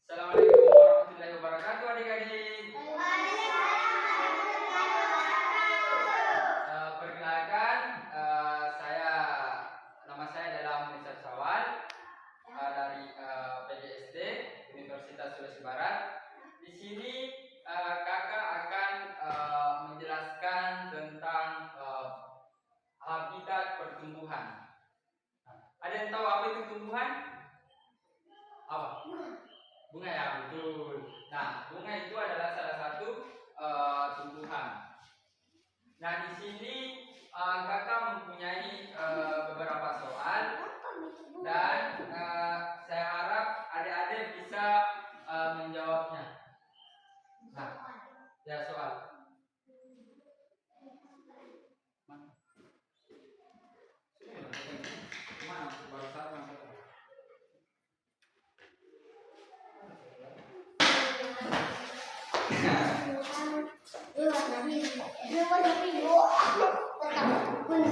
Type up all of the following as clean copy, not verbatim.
Assalamualaikum warahmatullahi wabarakatuh, adik-adik. Perkenalkan, nama saya adalah Muhammad Syawal dari PGSD Universitas Sulawesi Barat. Di sini kakak akan menjelaskan tentang habitat pertumbuhan. Ada yang tahu apa itu tumbuhan? Apa? Bunga, ya, betul. Nah, bunga itu adalah salah satu tumbuhan. Nah, di sini kakak mempunyai beberapa soal dan saya harap adik-adik bisa menjawabnya. Nah, ya soal.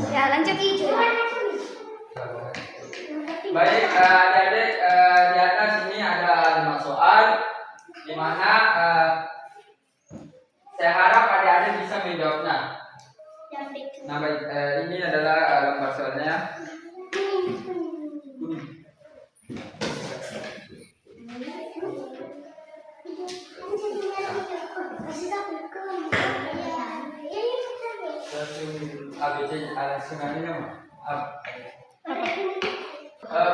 Ya, lanjut hijau. Baik, adik-adik, di atas ini ada 5 soal, di mana saya harap adik-adik bisa menjawabnya. Nah, baik, ini adalah lembar soalnya.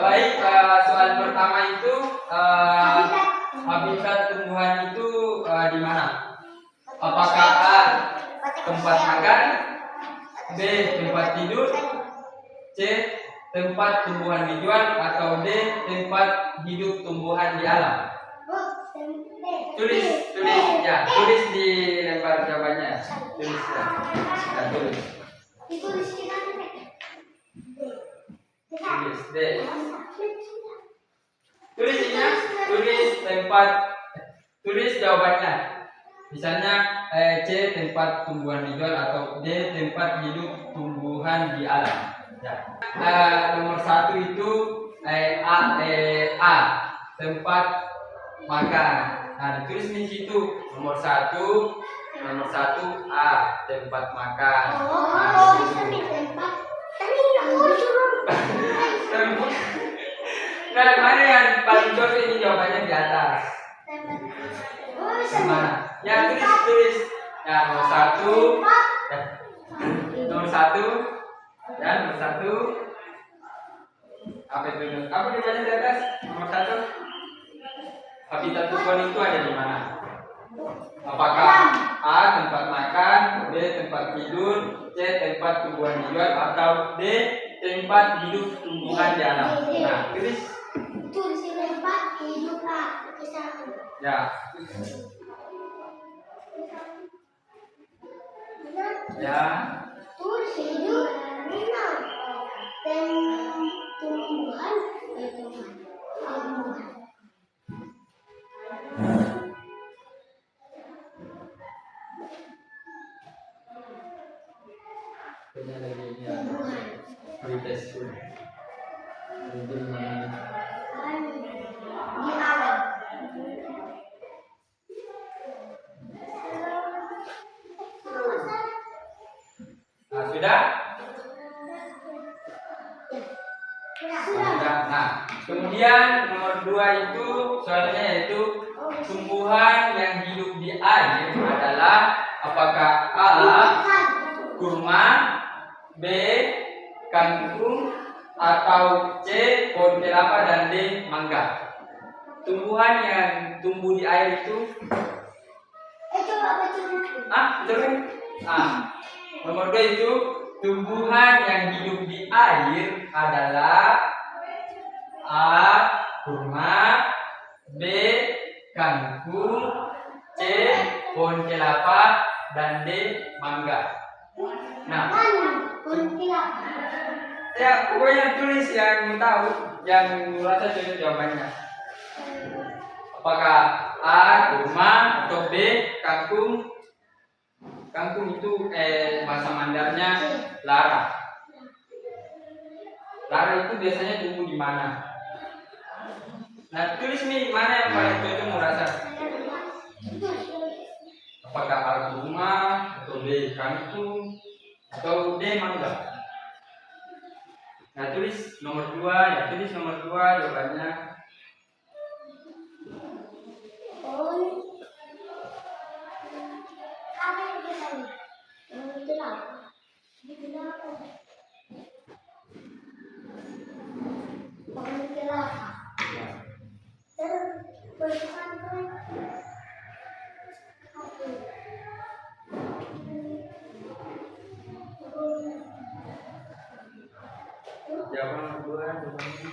Baik, soal pertama itu habitat tumbuhan itu di mana? Apakah A, tempat makan, B, tempat tidur, C, tempat tumbuhan dijual, atau D, tempat hidup tumbuhan di alam? Tulis ya, tulis di lembar jawabannya. Tulis ya. Nah, tulis D. Tulis ini ya, tulis jawabannya. Misalnya C, tempat tumbuhan dijual, atau D, tempat hidup tumbuhan di alam. Ya. Nomor 1 itu A, tempat makan. Nah, ditulis di situ nomor 1 A, tempat makan. Nah, mana yang paling cocok ini jawabannya di atas? Mana? Ya, tulis. Ya, nomor 1. Ya. Nomor 1. Ya, nomor 1. Apa itu? Apa jawabannya di atas? Nomor 1. Habitat tumbuhan itu ada di mana? Apakah A, tempat makan, B, tempat tidur, C, tempat tumbuhan dijual, atau D, tempat hidup tumbuhan di alam? Nah, tulis tempat hidup A. Ya. Ya. Tulis hidup dan tumbuhan tumbuhan. Punya lagi ini ya. Pretest food. Itu di mana? Di alam. Nah, sudah? Sudah. Nah, kemudian nomor 2 itu soalnya yaitu tumbuhan yang hidup di air adalah apakah A, kurma, B, kangkung, atau C, pohon kelapa, dan D, mangga. Tumbuhan yang tumbuh di air itu nomor 2 itu tumbuhan yang hidup di air adalah A, kurma, B, kangkung, C, pohon kelapa, dan D, mangga. Nah, ya pokoknya tulis yang tahu, yang merasa cocok jawabannya. Apakah A, kurma, atau B, kangkung? Kangkung itu bahasa Mandarnya lara. Lara itu biasanya tumbuh di mana? Nah, tulis nih mana yang paling cocok mau rasa? Apakah A kurma atau B kangkung atau D mangga? Nah, tulis nomor 2, ya tulis nomor 2 jawabannya. Apa yang kita lihat? Itu apa? Itu apa? Itu apa? Jawaban nomor 2 jawabannya.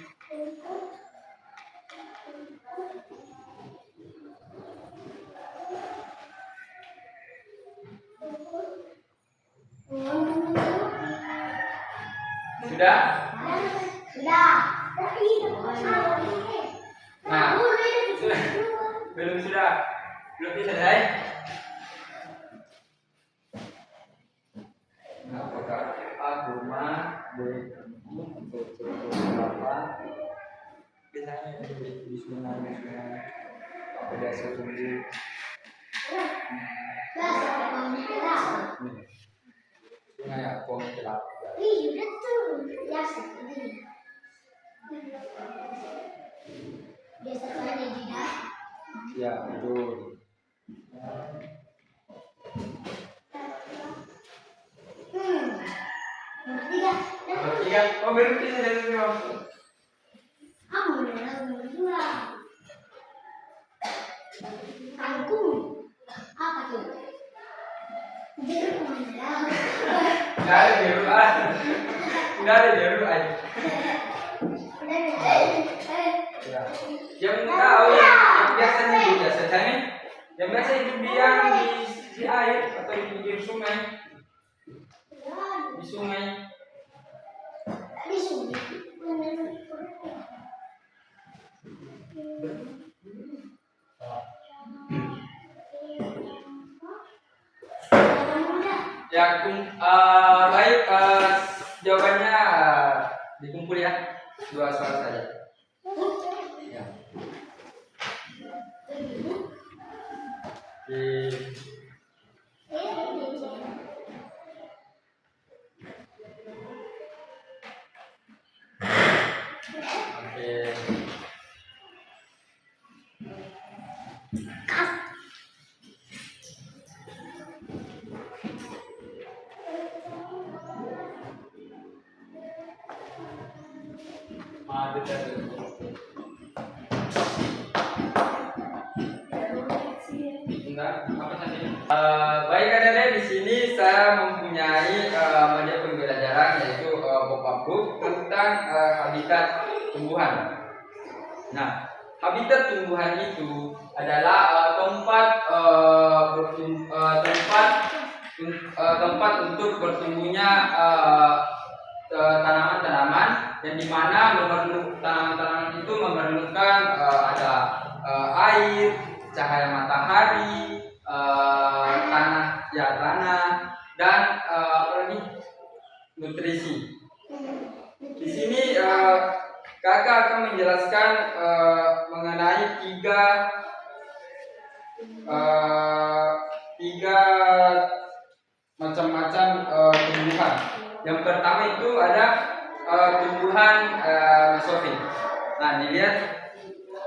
Sudah? Sudah. Nah, sudah. Belum sudah. Belum selesai. Nah, apakah A kurma, B kangkung atau C kelapa? Biasanya di sungai apa biasa tunggu. Sungai apa kelapa? Iya betul. Biasa begini. Biasa ada tidak? Ya, betul. Nomor 3. Nomor 3. Oh, berarti sudah semua. Kamu nomor 2. Kangkung. Apa tuh? Jeruk mana? Nggak ada jeruk aja. Nggak ada jeruk aja. Ya. Yang tahu yang biasa hidup dia di air atau di sungai. Di sungai. Di sini. Ya, baik. Jawabannya dikumpul ya. 2 soal saja. Ya. Oke. Baik adik-adik, di sini saya mempunyai media pembelajaran yaitu pop-up book tentang habitat tumbuhan. Nah, habitat tumbuhan itu adalah tempat untuk bertumbuhnya tanaman-tanaman yang dimana tanaman-tanaman itu memerlukan ada air, cahaya matahari, tanah dan nutrisi. Di sini kakak akan menjelaskan mengenai tiga macam-macam tumbuhan. Yang pertama itu ada tumbuhan mesofit. Nah, dilihat.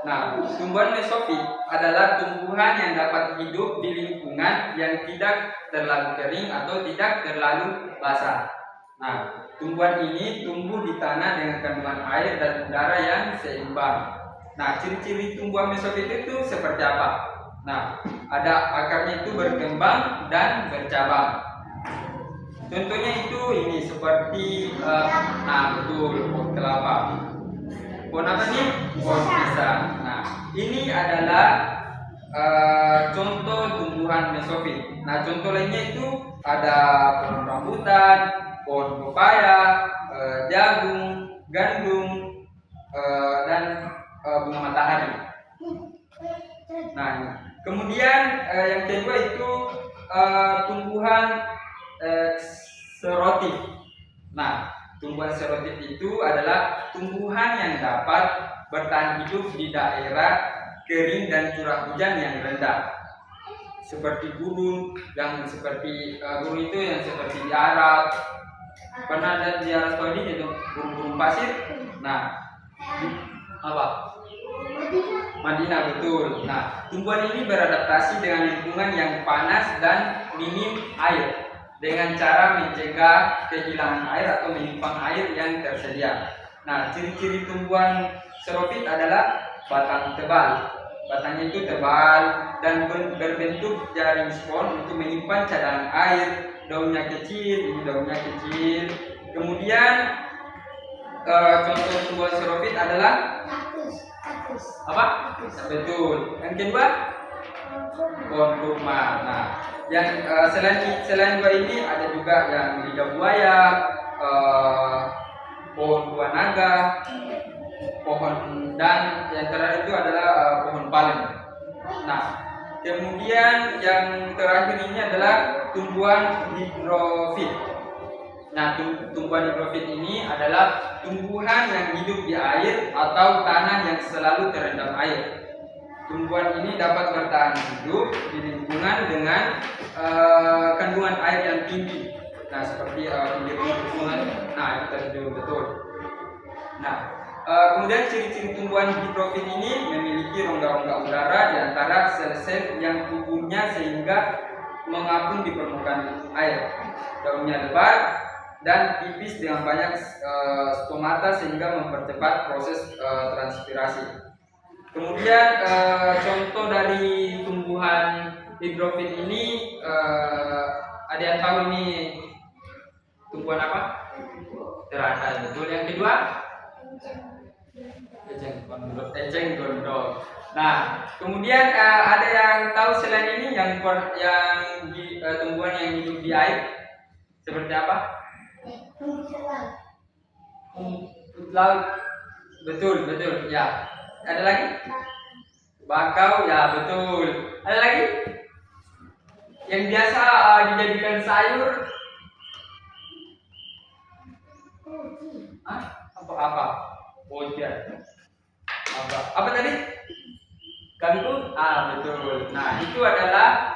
Nah, tumbuhan mesofit adalah tumbuhan yang dapat hidup di lingkungan yang tidak terlalu kering atau tidak terlalu basah. Nah, tumbuhan ini tumbuh di tanah dengan kandungan air dan udara yang seimbang. Nah, ciri-ciri tumbuhan mesofit itu seperti apa? Nah, ada akarnya itu berkembang dan bercabang. Contohnya itu ini seperti betul, pohon kelapa. Pohon apa nih? Pohon pisang. Nah, ini adalah contoh tumbuhan mesofit. Nah, contoh lainnya itu ada pohon rambutan, pohon pepaya, jagung, gandum, dan bunga matahari. Nah, kemudian yang kedua itu tumbuhan serotif. Nah, tumbuhan serotif itu adalah tumbuhan yang dapat bertahan hidup di daerah kering dan curah hujan yang rendah, seperti gunung yang seperti gunung itu yang seperti di Arab. Pernah lihat di Arab Saudi itu gunung-gunung pasir. Nah, apa? Madinah, betul. Nah, tumbuhan ini beradaptasi dengan lingkungan yang panas dan minim air dengan cara mencegah kehilangan air atau menyimpan air yang tersedia. Nah, ciri-ciri tumbuhan xerophyt adalah batang tebal. Batangnya itu tebal dan berbentuk jaring spons untuk menyimpan cadangan air. Daunnya kecil, ini daunnya kecil. Kemudian contoh tumbuhan xerophyt adalah apa? Betul. Yang kedua, pohon kurma. Nah, yang selain dua ini ada juga yang lidah buaya, pohon buah naga, pohon, dan yang terakhir itu adalah pohon palem. Nah, kemudian yang terakhir ini adalah tumbuhan higrofit. Nah, tumbuhan higrofit ini adalah tumbuhan yang hidup di air atau tanah yang selalu terendam air. Tumbuhan ini dapat bertahan hidup di lingkungan dengan kandungan air yang tinggi. Nah, seperti pinggir sungai. Nah, itu tadi betul. Nah, kemudian ciri-ciri tumbuhan higrofit ini memiliki rongga-rongga udara di antara sel-sel yang tubuhnya sehingga mengapung di permukaan air. Daunnya lebar dan tipis dengan banyak stomata sehingga mempercepat proses transpirasi. Kemudian contoh dari tumbuhan higrofit ini ada yang tahu ini tumbuhan apa? Teratai, betul. Yang kedua, eceng gondok. Nah, kemudian ada yang tahu selain ini yang tumbuhan yang hidup di air seperti apa? Rumput laut. Betul, betul. Ya. Ada lagi? Bakau, ya betul. Ada lagi? Yang biasa dijadikan sayur? Apa? Bojan. Apa tadi? Kangkung? Betul. Nah, itu adalah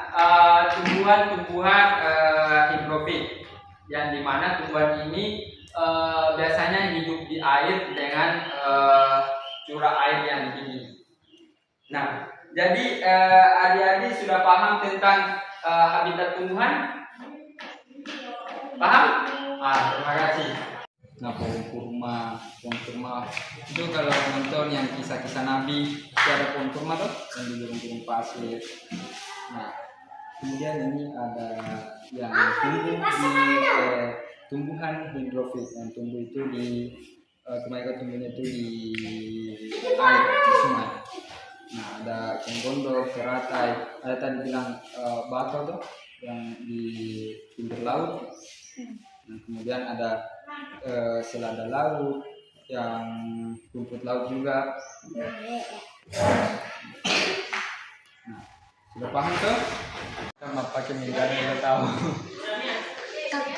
tumbuhan-tumbuhan higrofit, yang dimana tumbuhan ini biasanya hidup di air dengan curah air yang tinggi. Nah, jadi adik-adik sudah paham tentang habitat tumbuhan? Paham? Terima kasih. Nah, pohon kurma itu kalau nonton yang kisah-kisah Nabi, itu ada pohon kurma tuh yang di gunung-gunung pasir. Nah, kemudian ini ada yang tumbuh di tumbuhan higrofit yang tumbuh itu di kebanyakan tumbuhnya itu di air, di sungai. Nah, ada eceng gondok, teratai, ada tadi bilang bakau tuh yang di pinggir laut. Nah, kemudian ada selada laut, yang rumput laut juga. Nah, sudah paham tuh? Sama pakai minggat nggak tahu.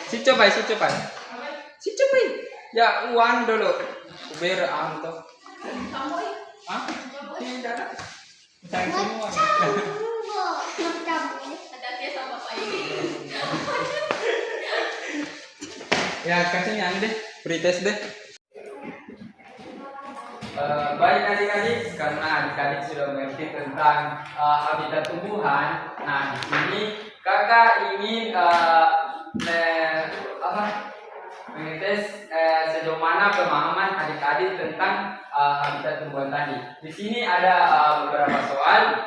Si coba. Ya, uang dulu. Biar tuh. Tidak ada. Cari semua. Ya, kasihnya deh, pretest deh. Baik adik-adik, karena adik-adik sudah mengerti tentang habitat tumbuhan. Nah, di sini kakak ingin mengetes sejauh mana pemahaman adik-adik tentang habitat tumbuhan tadi. Di sini ada beberapa soal.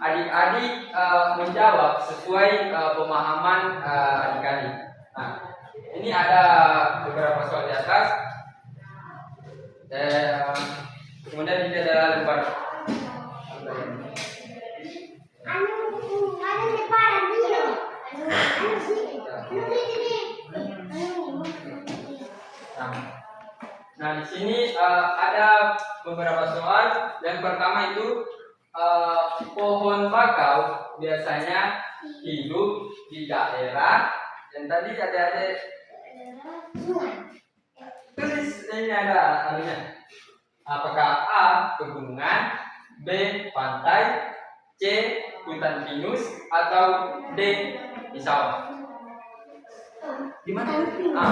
Adik-adik menjawab sesuai pemahaman adik-adik. Nah, ini ada beberapa soal di atas. Kemudian ini adalah lembar. Nah, di sini ada beberapa soal. Yang pertama itu pohon bakau biasanya hidup di daerah yang tadi ada tulis ini ada anunya. Apakah A. pegunungan, B. pantai, C. hutan pinus, atau D. di sawah? Gimana? A.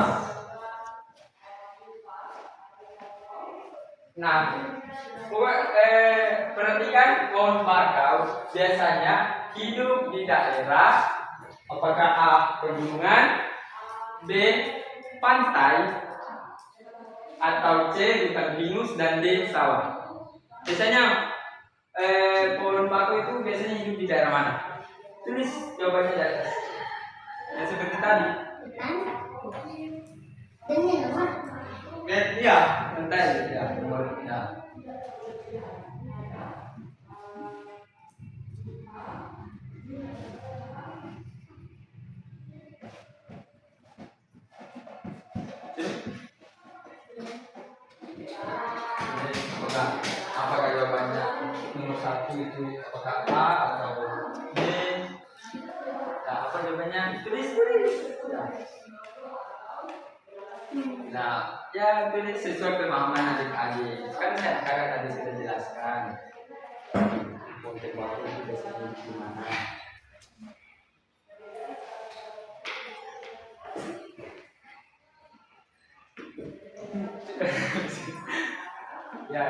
Nah, perhatikan pohon bakau biasanya hidup di daerah apakah A. pegunungan, B. pantai, atau C. hutan pinus, dan D. sawah. Biasanya pohon bakau itu biasanya hidup di daerah mana? Tulis jawabannya di atas. Yang seperti tadi. Iya, pantai ya. Ya. Apakah jawabannya nomor 1 itu apakah A atau B? Nah, apa jawabannya? Tulis. Nah, ya tulis sesuai pemahaman adik-adik. Kan saya tadi sudah jelaskan. Untuk waktu itu biasanya gimana? Ya.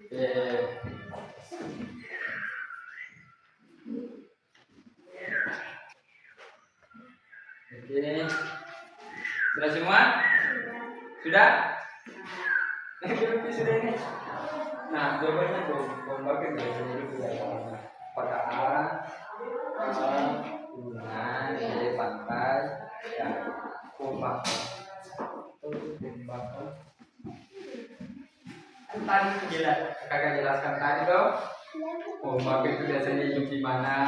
Oke. Sudah semua? Sudah? Belum sudah ini. Nah, jawabannya tuh pembagian dari itu apakah A, gunungan, B pantai, ya, kumbang. Tadi kakak jelaskan tadi dong. Kumbang itu biasanya hidup di mana?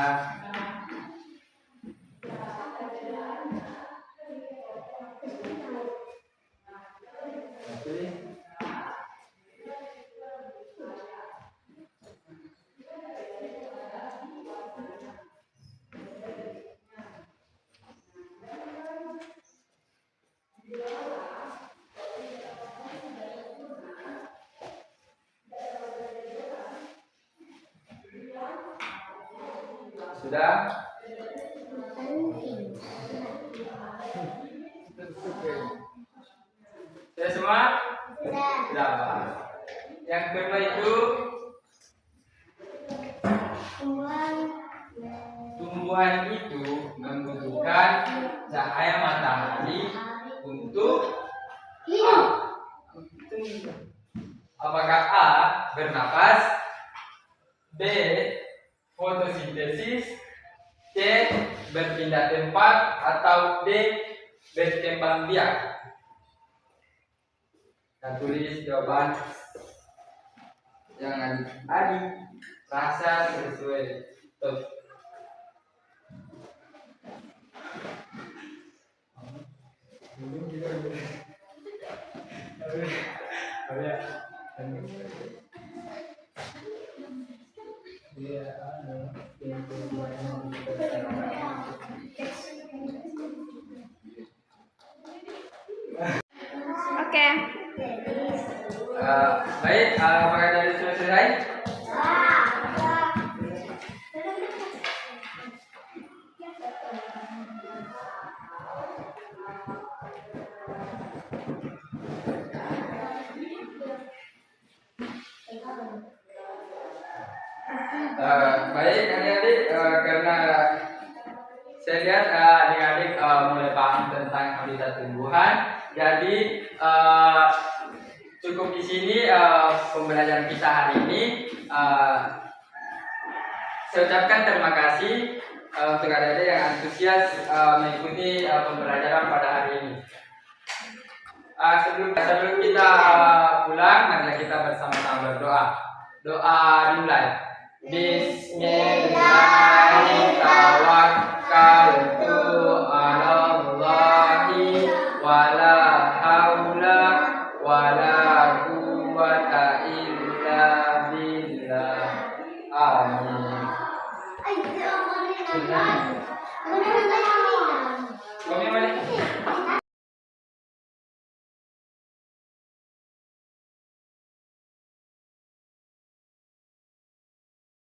Sudah? Sudah semua? Sudah. Yang kedua itu tumbuhan itu membutuhkan cahaya matahari untuk apakah A. bernapas, B. fotosintesis, C. berpindah tempat, atau D. berkembang biak. Kita tulis jawaban yang adik rasa sesuai. Oke. Baik, apakah dari sudah selesai? Baik adik-adik, karena saya lihat adik-adik mulai paham tentang habitat tumbuhan, jadi cukup di sini pembelajaran kita hari ini. Saya ucapkan terima kasih untuk adik-adik yang antusias mengikuti pembelajaran pada hari ini. Sebelum kita pulang, marilah kita bersama-sama berdoa. Doa dimulai. Bismillahirrahmanirrahim. Alallahi wala haula wala quwwata illa billah. Amin.